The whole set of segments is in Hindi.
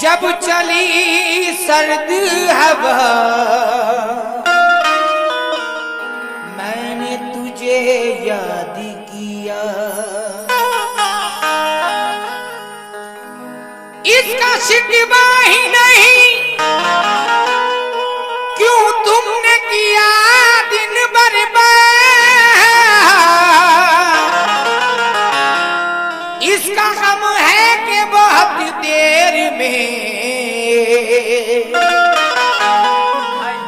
जब चली सर्द हवा मैंने तुझे याद किया। इसका शिकवा ही नहीं क्यों तुमने किया दिन बर्बाद। इसका गम है कि बहुत देर में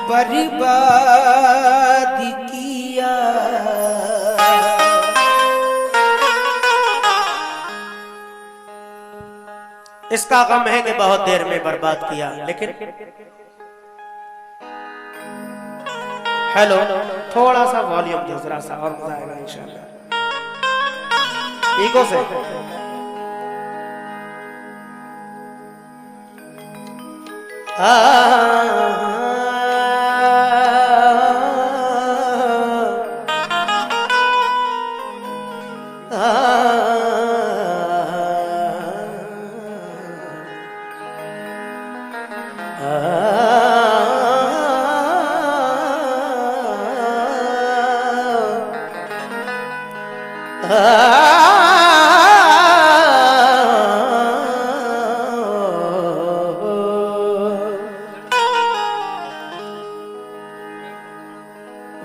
बर्बाद किया। इसका गम है कि बहुत देर में बर्बाद किया। लेकिन हेलो, थोड़ा सा वॉल्यूम दो, जरा सा और मजा आएगा इंशाल्लाह। ईगो से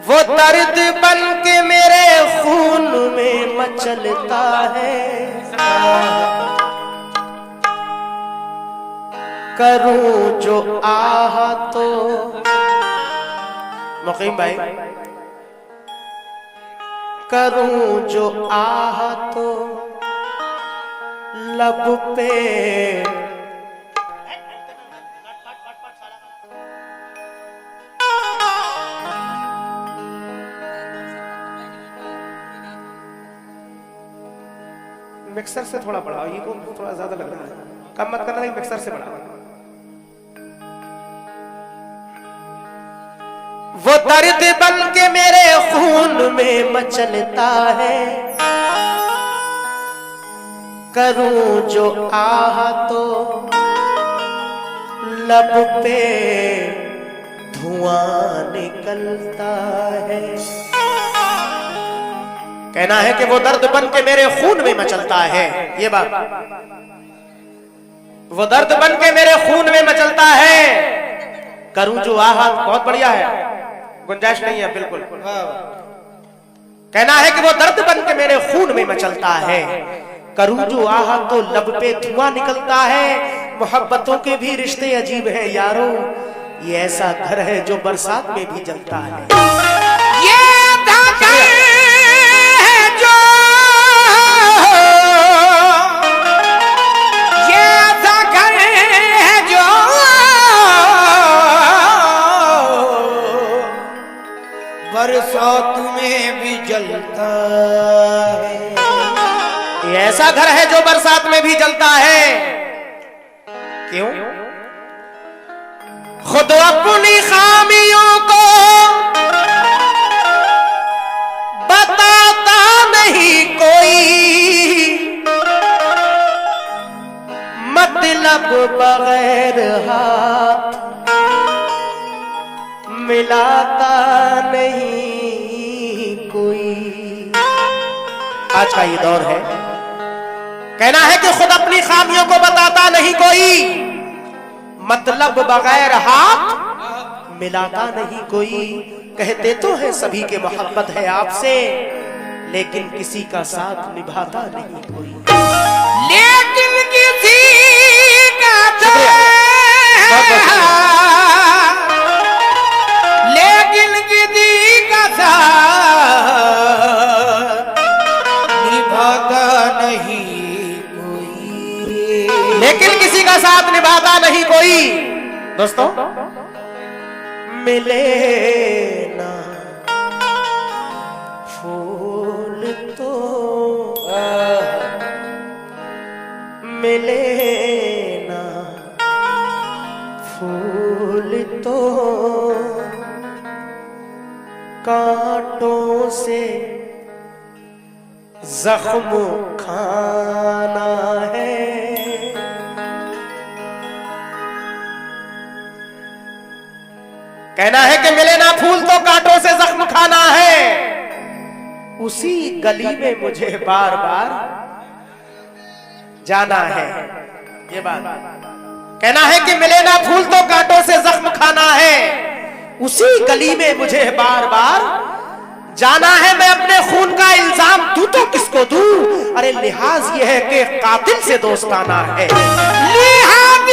वो दर्द बन के मेरे खून में मचलता है। करूं जो आह तो मुकीम भाई, करूं जो आह तो लब पे मिक्सर से थोड़ा बढ़ाओ, ये को थोड़ा ज्यादा लग रहा है, कम मत करना, मिक्सर से बढ़ाओ। वो दर्द बन के मेरे खून में मचलता है। करूं जो आह तो लब पे धुआं निकलता है। कहना है कि वो दर्द बन के मेरे खून में मचलता है। ये बात, वो दर्द बन के मेरे खून में मचलता है। करूं जो आह, बहुत बढ़िया है, गुंजाइश नहीं है बिल्कुल। कहना है कि वो दर्द बन के मेरे खून में मचलता है। करूं जो आह तो लब पे धुआं निकलता है। मोहब्बतों के भी रिश्ते अजीब हैं यारो, ये ऐसा घर है जो बरसात में भी जलता है। ये धागा बरसात में भी जलता है। ये ऐसा घर है जो बरसात में भी जलता है। क्यों? खुद अपनी खामियों को बताता नहीं कोई, मतलब बगैर हाथ मिलाता नहीं कोई। आज का ये दौर है, कहना है कि खुद अपनी खामियों को बताता नहीं कोई, मतलब बगैर हाथ मिलाता नहीं कोई। कहते तो है सभी के मोहब्बत है आपसे, लेकिन किसी का साथ निभाता नहीं कोई। लेकिन किसी का लेकिन किसी का साथ निभाता नहीं कोई। लेकिन किसी का साथ निभाता नहीं कोई। दोस्तों, मिले ना फूल तो मिले ना फूल तो कांटों से जख्म खाना है। कहना है कि मिले ना फूल तो कांटों से जख्म खाना है। उसी गली में मुझे बार बार जाना है। ये बात कहना है कि मिले ना फूल तो कांटों से जख्म खाना है। उसी गली में मुझे बार बार जाना है। मैं अपने खून का इल्जाम दूं तो किसको दूं? अरे लिहाज ये है कि कातिल से दोस्ताना है। लिहाज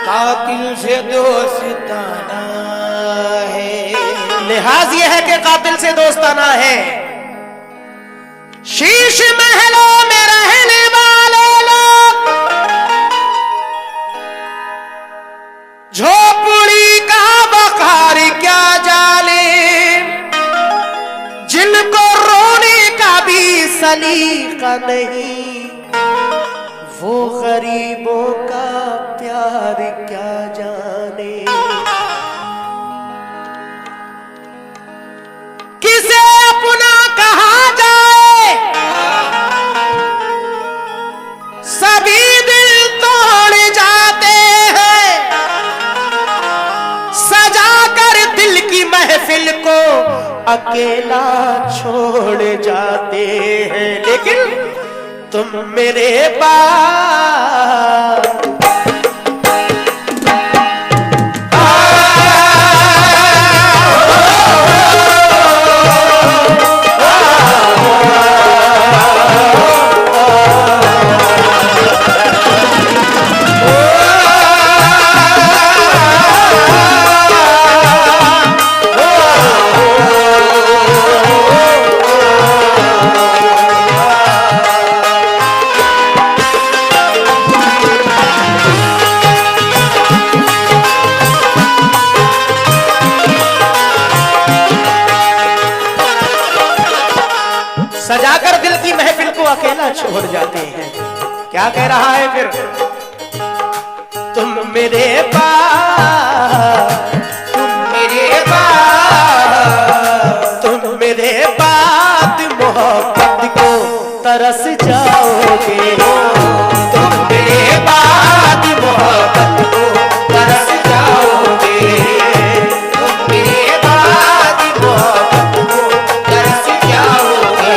कातिल से दोस्ताना है। लिहाज ये है कि कातिल से दोस्ताना है। शीश महलों में रहने वाले लोग झोपड़ी का बखार क्या जाने, जिनको रोने का भी सलीका नहीं, वो गरीबों का प्यार क्या जाने। किसे अपना कहा जाए, सभी दिल तोड़ जाते हैं। सजा कर दिल की महफिल को अकेला छोड़ जाते हैं। लेकिन तुम मेरे पास सजाकर दिल की महफिल को अकेला छोड़ जाते हैं। क्या कह रहा है फिर? तुम मेरे पास, तुम मेरे बाद मोहब्बत को तरस जाओगे। तुम मेरे बाद मोहब्बत को तरस जाओगे। तुम मेरे बाद मोहब्बत को तरस जाओगे।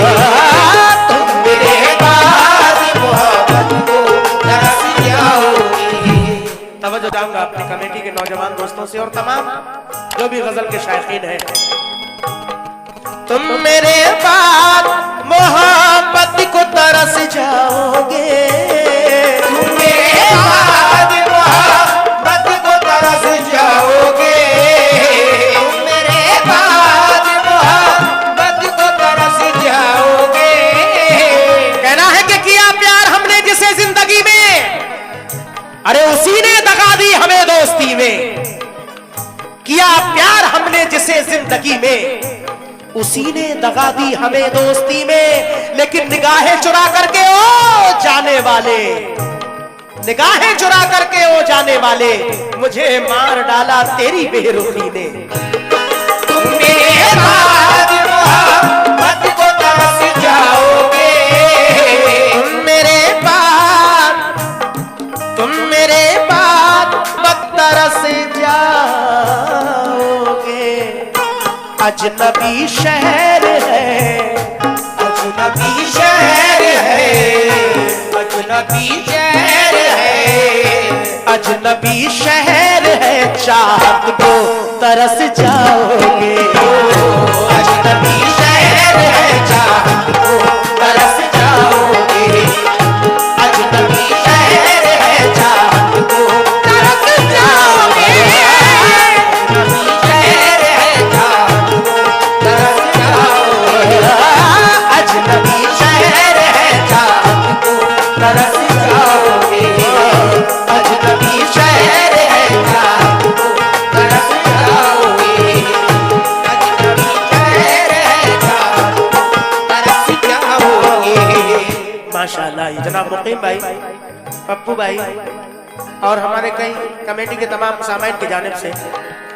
तुम मेरे बाद मोहब्बत को तरस जाओगे। तवज्जो चाहूंगा अपनी कमेटी के नौजवान दोस्तों से और तमाम जो भी गजल के शायकीन हैं। तुम मेरे बाद मोहब्बत को तरस जाओगे। तुम मेरे बाद मोहब्बत को तरस जाओगे। तुम मेरे बाद मोहब्बत को तरस जाओगे। कहना है कि किया प्यार हमने जिसे जिंदगी में, अरे उसी ने दगा दी हमें दोस्ती में। किया प्यार हमने जिसे जिंदगी में, उसी ने दगा दी हमें दोस्ती में। लेकिन निगाहें चुरा करके ओ जाने वाले, निगाहें चुरा करके ओ जाने वाले, मुझे मार डाला तेरी बेरुखी ने। मेरे बाद मोहब्बत को तरस जाओगे, मेरे बाद तुम मेरे बाद तरस जाओगे। अजनबी शहर है, अजनबी शहर है, अजनबी शहर है, अजनबी शहर है, चाहत को तरस जाओगे। अजनबी शहर है, चाहत को तरस जाओगे, अजनबी शहर है, चाहत को तरस जाओगे, अजनबी शहर है, चाहत को तरस जाओगे, अजनबी शहर है, चाहत को तरस जाओगे, अजनबी शहर है, चाहत को तरस जाओगे, अजनबी शहर है, चाहत को तरस जाओगे। माशाल्लाह। जनाब मुकीम भाई, पप्पू भाई और हमारे कई कमेटी के तमाम सामाइन की जानिब से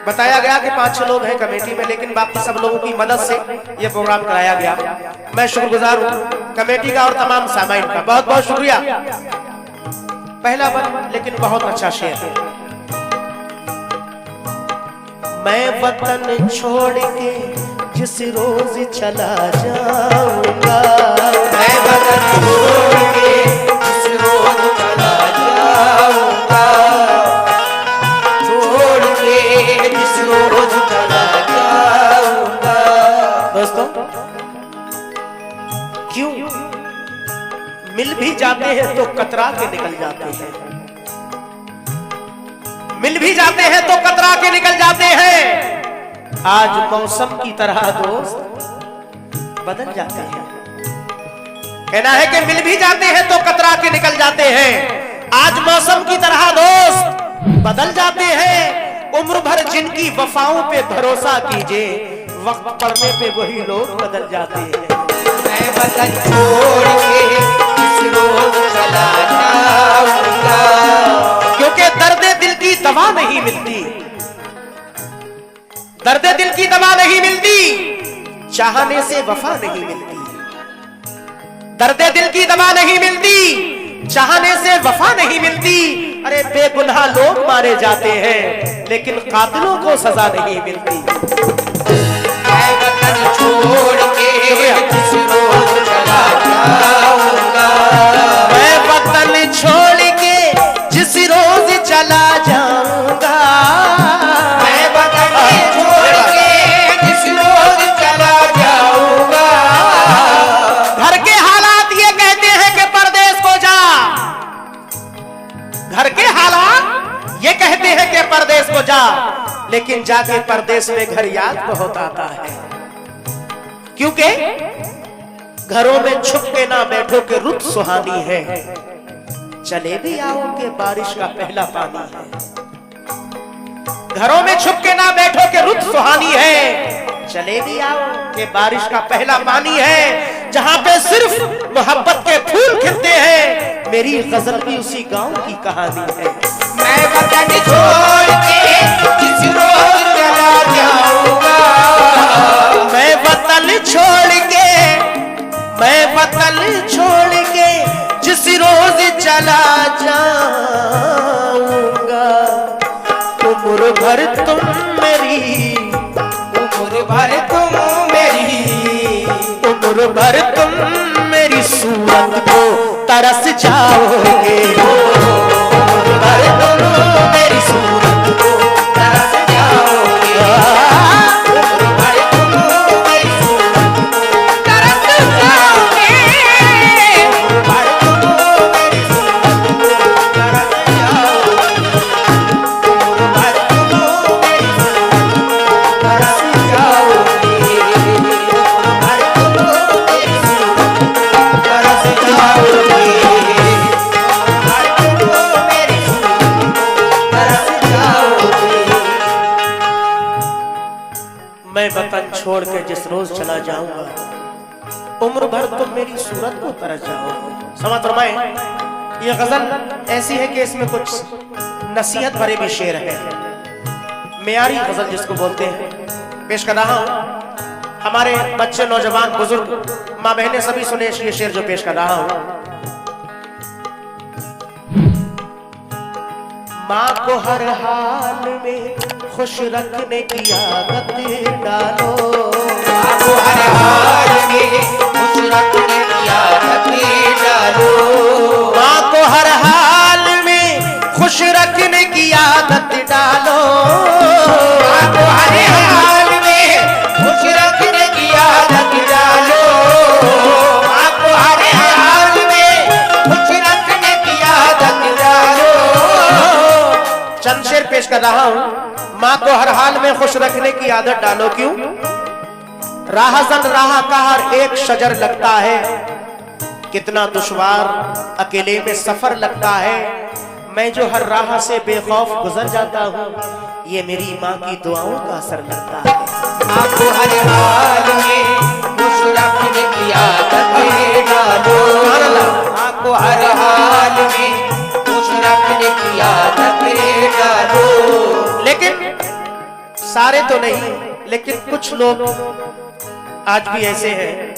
बताया गया कि 5-6 लोग हैं कमेटी में, लेकिन बाकी सब लोगों की मदद से ये प्रोग्राम कराया गया। मैं शुक्रगुजार हूँ कमेटी का और तमाम सामाइन का, बहुत बहुत शुक्रिया। पहला बन लेकिन बहुत अच्छा शेर है। मैं वतन छोड़ के जिस रोज चला जाऊंगा, मैं वतन छोड़ के जिस रोज चला जाऊंगा, छोड़ के जिस रोज चला जाऊंगा। दोस्तों क्यों मिल भी जाते हैं तो कतरा के निकल जाते हैं, मिल भी जाते हैं तो कतरा के निकल जाते हैं। आज मौसम की तरह दोस्त बदल जाते हैं। कहना है कि मिल भी जाते हैं तो कतरा के निकल जाते हैं। आज मौसम की तरह दोस्त बदल जाते हैं। उम्र भर जिनकी वफाओं पे भरोसा कीजिए, वक्त पड़ने पे वही लोग बदल जाते हैं। मैं वतन छोड़ के जिस रोज चला जाऊंगा, क्योंकि दर्द दिल की दवा नहीं मिलती, दर्द दिल की दवा नहीं मिलती, चाहने से वफा नहीं मिलती। दर्द दिल की दवा नहीं मिलती, चाहने से वफा नहीं मिलती। अरे बेगुनाह लोग मारे जाते हैं, लेकिन कातिलों को सजा नहीं मिलती। मैं वतन छोड़ के जिस रोज चला जाऊंगा, मैं वतन छोड़ के जिस रोज चला जाऊंगा, मैं वतन छोड़ के जिस रोज चला जाऊंगा। घर के हालात ये कहते हैं कि परदेस को जा, घर के हालात ये कहते हैं कि परदेस को जा, लेकिन जाके परदेस में घर याद बहुत आता है। क्योंकि घरों में छुप के ना बैठो के रुत सुहानी है, चले भी आओ के बारिश का पहला पानी है। घरों में छुप के ना बैठो के रुत सुहानी है, चले भी आओ के बारिश का पहला पानी है। जहां पे सिर्फ मोहब्बत के फूल खिलते हैं, मेरी गजल भी उसी गांव की कहानी है। मैं वतन छोड़ के जिस रोज चला जाऊंगा, मैं वतन छोड़ के, मैं वतन छोड़ के जिस रोज चला जाऊंगा, उम्र भर तुम मेरी, उम्र भर तुम मेरी, उम्र भर तुम मेरी सूरत को तरस जाओगे। उम्र भर तुम मेरी सूरत को तरस जाओगे, उम्र भर तुम मेरी सूरत को तरस जाओगे, उम्र भर तुम मेरी सूरत को तरस जाओगे, उम्र भर तुम मेरी सूरत को तरस जाओगे, उम्र भर तुम मेरी सूरत को तरस जाओगे, उम्र भर तुम मेरी सूरत को तरस जाओगे। मैं वतन छोड़ के जिस रोज चला जाऊंगा, उम्र भर तुम मेरी सूरत को तरस जाओगे। समझ फरमाए ये गजल ऐसी है कि इसमें कुछ नसीहत भरे भी शेर है, मेयारी गजल जिसको बोलते हैं, पेश कर रहा हूं। हमारे बच्चे, नौजवान, बुजुर्ग, माँ बहनें सभी सुने ये शेर जो पेश कर रहा हूं। माँ को हर हाल में खुश रखने की आदत डालो, माँ को हर हाल में खुश रखने की आदत डालो, माँ को हर हाल में खुश रखने की आदत डालो, माँ को हर हाल में खुश रखने की आदत डालो, माँ को हर हाल में खुश रखने की आदत डालो। चंद शेर पेश कर रहा हूं। माँ को हर हाल में खुश रखने की आदत डालो, क्यों? राहज़न राह का हर एक शजर लगता है, कितना दुश्वार अकेले में सफर लगता है, मैं जो हर राह से बेखौफ गुजर जाता हूँ, ये मेरी माँ की दुआओं का असर लगता है। माँ को हर हाल में खुश रखने की आदत डालो, माँ को हर हाल में खुश रखने की आदत डालो। लेकिन सारे तो नहीं, लेकिन कुछ लोग आज भी ऐसे हैं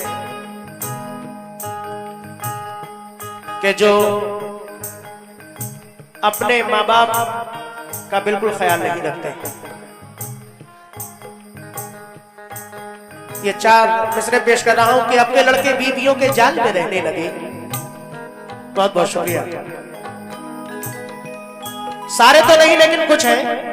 कि जो अपने माँ बाप का बिल्कुल ख्याल नहीं रखते। ये 4 मिसरे पेश कर रहा हूं कि अपने लड़के बीवियों के जाल में रहने लगे। बहुत बहुत शुक्रिया। सारे तो नहीं, लेकिन कुछ हैं।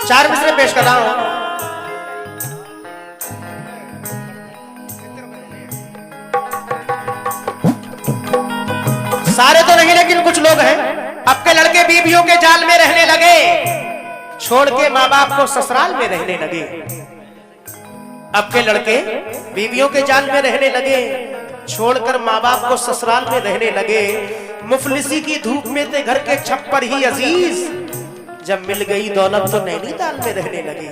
चार मिसरे पेश कर रहा हूं। सारे तो नहीं, लेकिन कुछ लोग हैं, आपके लड़के बीवियों के जाल में रहने लगे, छोड़ के माँ बाप को ससुराल में रहने लगे। आपके लड़के बीवियों के जाल में रहने लगे, छोड़कर माँ बाप को ससुराल में रहने लगे। मुफलिसी की धूप में थे घर के छप्पर ही अजीज, जब मिल गई दौलत तो नैनीताल में रहने लगे।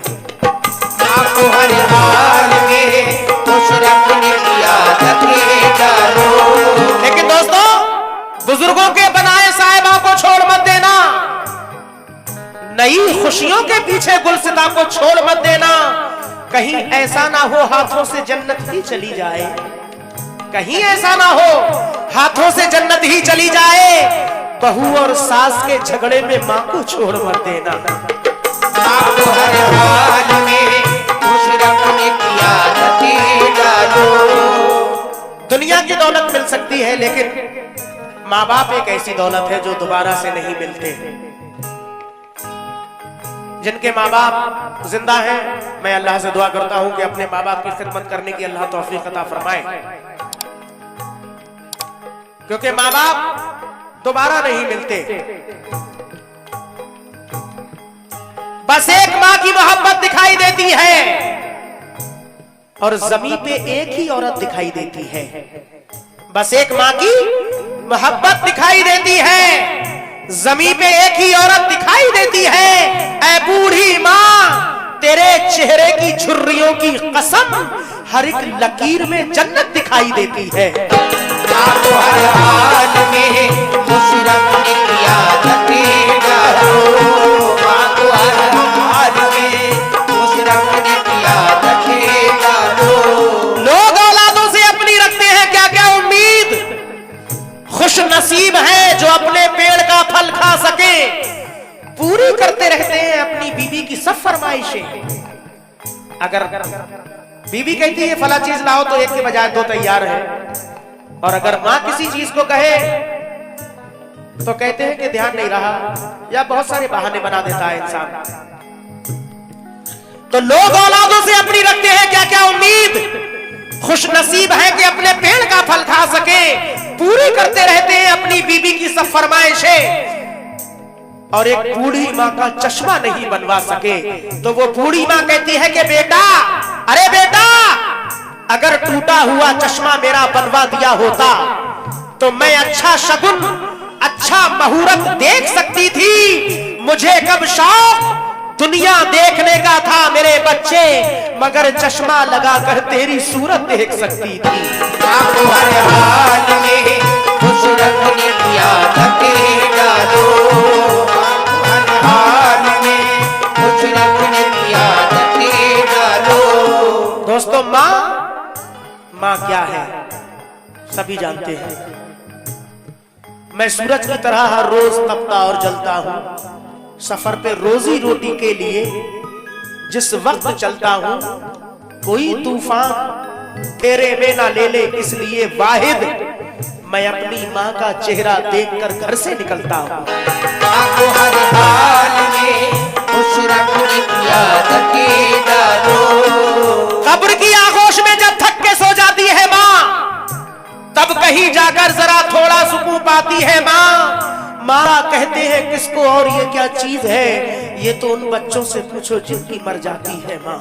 माँ को हर हाल में खुश रखने की आदत डालो। लेकिन दोस्तों, बुजुर्गों के बनाए साहिबा को छोड़ मत देना, नई खुशियों के पीछे गुलसिता को छोड़ मत देना। कहीं ऐसा ना हो हाथों से जन्नत ही चली जाए, कहीं ऐसा ना हो हाथों से जन्नत ही चली जाए। बहू और सास के झगड़े में माँ को छोड़ मत देना। माँ को हर हाल में खुश रखने की आदत डालो। दुनिया की दौलत मिल सकती है, लेकिन माँ बाप एक ऐसी दौलत है जो दोबारा से नहीं मिलते। जिनके माँ बाप जिंदा हैं, मैं अल्लाह से दुआ करता हूं कि अपने माँ बाप की खिदमत करने की अल्लाह तौफीक अता फरमाए, क्योंकि माँ बाप दोबारा नहीं मिलते। बस एक माँ की मोहब्बत दिखाई देती है और जमीन पे एक ही औरत दिखाई देती है। बस एक माँ की मोहब्बत दिखाई देती है, जमीन पे एक ही औरत दिखाई देती है। ऐ बूढ़ी माँ, तेरे चेहरे की झुर्रियों की कसम, हर एक लकीर में जन्नत दिखाई देती है। माँ को हर हाल में खुश रखने की आदत डालो। माँ को हर हाल में खुश रखने की आदत डालो। लोग औलादों से अपनी रखते हैं क्या क्या उम्मीद, खुश नसीब है जो अपने पेड़ का फल खा सके, पूरी करते रहते हैं अपनी बीवी की सब फरमाइशें। अगर बीवी कहती है फला चीज लाओ तो एक के बजाय 2 तैयार है, और अगर माँ किसी चीज को कहे तो कहते हैं कि ध्यान नहीं रहा या बहुत सारे बहाने बना देता है इंसान। तो लोग औलादों से अपनी रखते हैं क्या क्या उम्मीद, खुश नसीब है कि अपने पेड़ का फल खा सके, पूरी करते रहते हैं अपनी बीबी की सब फरमाइशें, और एक बूढ़ी माँ का चश्मा नहीं बनवा सके। तो वो बूढ़ी माँ कहती है कि बेटा, अरे बेटा, अगर टूटा हुआ चश्मा मेरा बनवा दिया होता तो मैं अच्छा शगुन, अच्छा मुहूर्त देख सकती थी। मुझे कब शौक दुनिया देखने का था मेरे बच्चे, मगर चश्मा लगाकर तेरी सूरत देख सकती थी। आपको हर हाल में खुश रखने की आदत डालो, आपको हर हाल में खुश रखने की आदत डालो। दोस्तों, माँ क्या है सभी जानते हैं। मैं सूरज की तरह हर रोज तपता और जलता हूं, सफर पे रोजी रोटी के लिए जिस वक्त चलता हूं, कोई तूफान तेरे में ना ले ले, इसलिए वाहिद मैं अपनी माँ का चेहरा देखकर घर से निकलता हूं। आपको हर हाल में खुश रखने की आदत डालो। कब्र की आगोश में जब थक के सो जाती है माँ, तब कहीं जाकर जरा थोड़ा सुकून पाती है माँ। मारा कहते हैं किसको, और ये क्या चीज है, ये तो उन बच्चों से पूछो जिनकी मर जाती है माँ।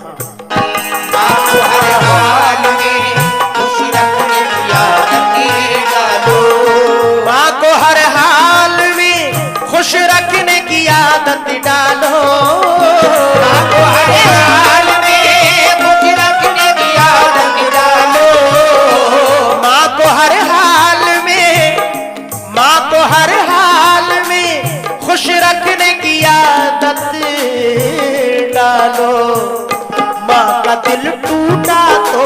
आपको हर हाल में खुश रखने की आदत डालो। माँ को हर हाल में खुश रखने की आदत डालो। आपको हर हाल में खुश रखने की आदत डालो। माँ को हर हाल में, माँ को हर हाल में खुश रखने की आदत डालो। माँ का दिल टूटा तो,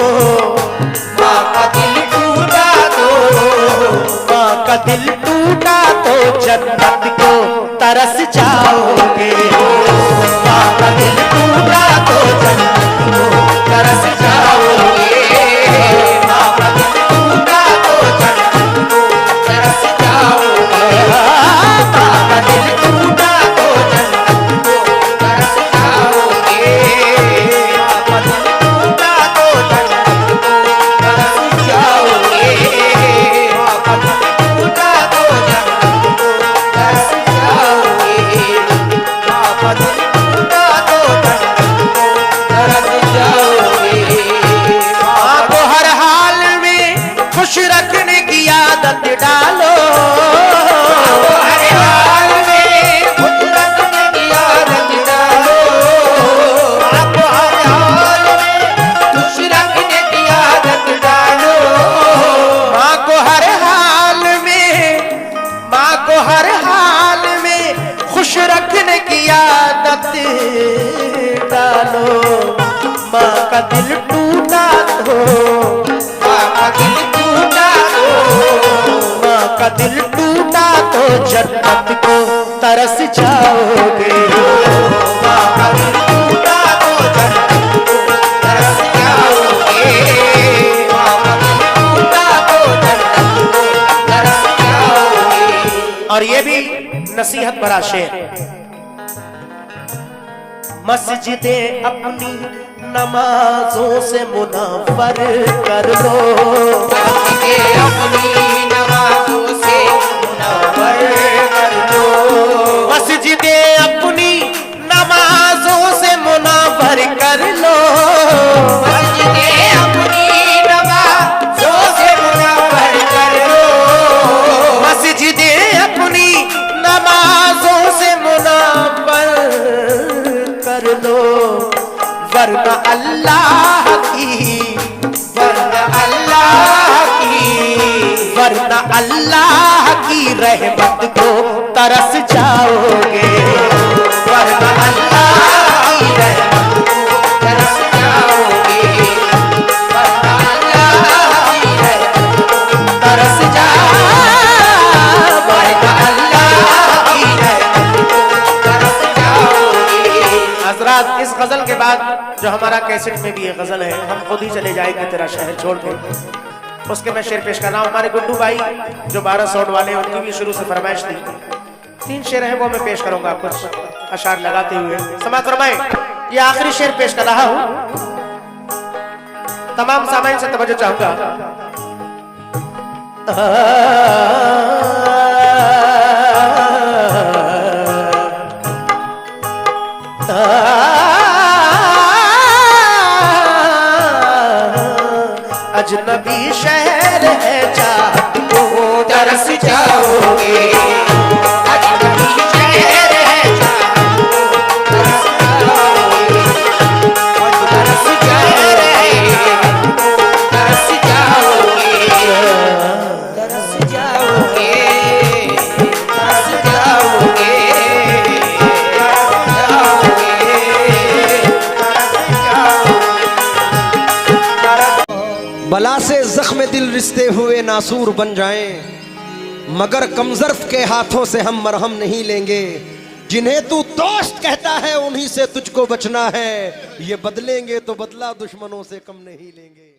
माँ का दिल टूटा तो, माँ का दिल टूटा तो जन्नत को तरस जाओगे। माँ का दिल टूटा तो जन्नत को तरस जाओगे। माँ का दिल टूटा तो जन्नत को तरस जाओगे। माँ का दिल टूटा तो जन्नत को तरस जाओगे। माँ का दिल टूटा तो जन्नत को तरस जाओगे। माँ का दिल टूटा तो जन्नत को तरस जाओगे। माँ का दिल टूटा तो जन्नत को तरस जाओगे। माँ को हर हाल में खुश रखने की आदत डालो। हर हाल में खुश रखने की आदत डालो। आपको हर हाल में खुश रखने की आदत डालो। माँ को हर हाल में, माँ को हर हाल में खुश रखने की आदत डालो। माँ का दिल टूटा तो, माँ का दिल टूटा तो, माँ का दिल टूटा तो जन्नत को तरस जाओगे। माँ का दिल टूटा तो जन्नत को तरस जाओगे। माँ का दिल टूटा तो जन्नत को तरस जाओगे। और ये भी नसीहत भरा शेर, मस्जिदें अपनी नमाजों से मुनव्वर कर लो। मस्जिदें अपनी नमाजों से मुनव्वर कर लो। मस्जिदें अपनी नमाजों से मुनव्वर कर लो। मस्जिदें अपनी नमाजों से मुनव्वर कर लो। मस्जिदें अपनी नमाजों से मुनव्वर कर लो, वरना अल्लाह की, वरना अल्लाह की, वरना अल्लाह की रहमत को तरस जाओगे। वरना अल्लाह की रहमत को तरस जाओगे। वरना अल्लाह की रहमत को तरस जाओगे। वरना अल्लाह की रहमत को तरस जाओगे। हजरात, इस गजल के बाद जो हमारा कैसेट में भी ये गजल है, हम खुद ही चले जाएंगे तेरा शहर छोड़ के। उसके मैं शेर पेश कर रहा हूँ। हमारे गुड्डू भाई जो 12 साउंड वाले हैं, उनकी भी शुरू से फरमाइश थी। 3 शेर हैं वो मैं पेश करूंगा कुछ अशार लगाते हुए। समाअत फरमाएं, ये आखिरी शेर पेश कर रहा हूँ। तमाम सामाइन से तवज्जो चाहूंगा। अजनबी शहर है जाओ तरस जाओगे, अजनबी शहर है जाओ तरस जाओगे, तरस जाओगे, तरस जाओगे, तरस जाओगे, तरस जाओगे, बला से जख्म दिल रिश्ते हुए नासूर बन जाएं, मगर कमजर्फ के हाथों से हम मरहम नहीं लेंगे। जिन्हें तू दोस्त कहता है उन्हीं से तुझको बचना है, ये बदलेंगे तो बदला दुश्मनों से कम नहीं लेंगे।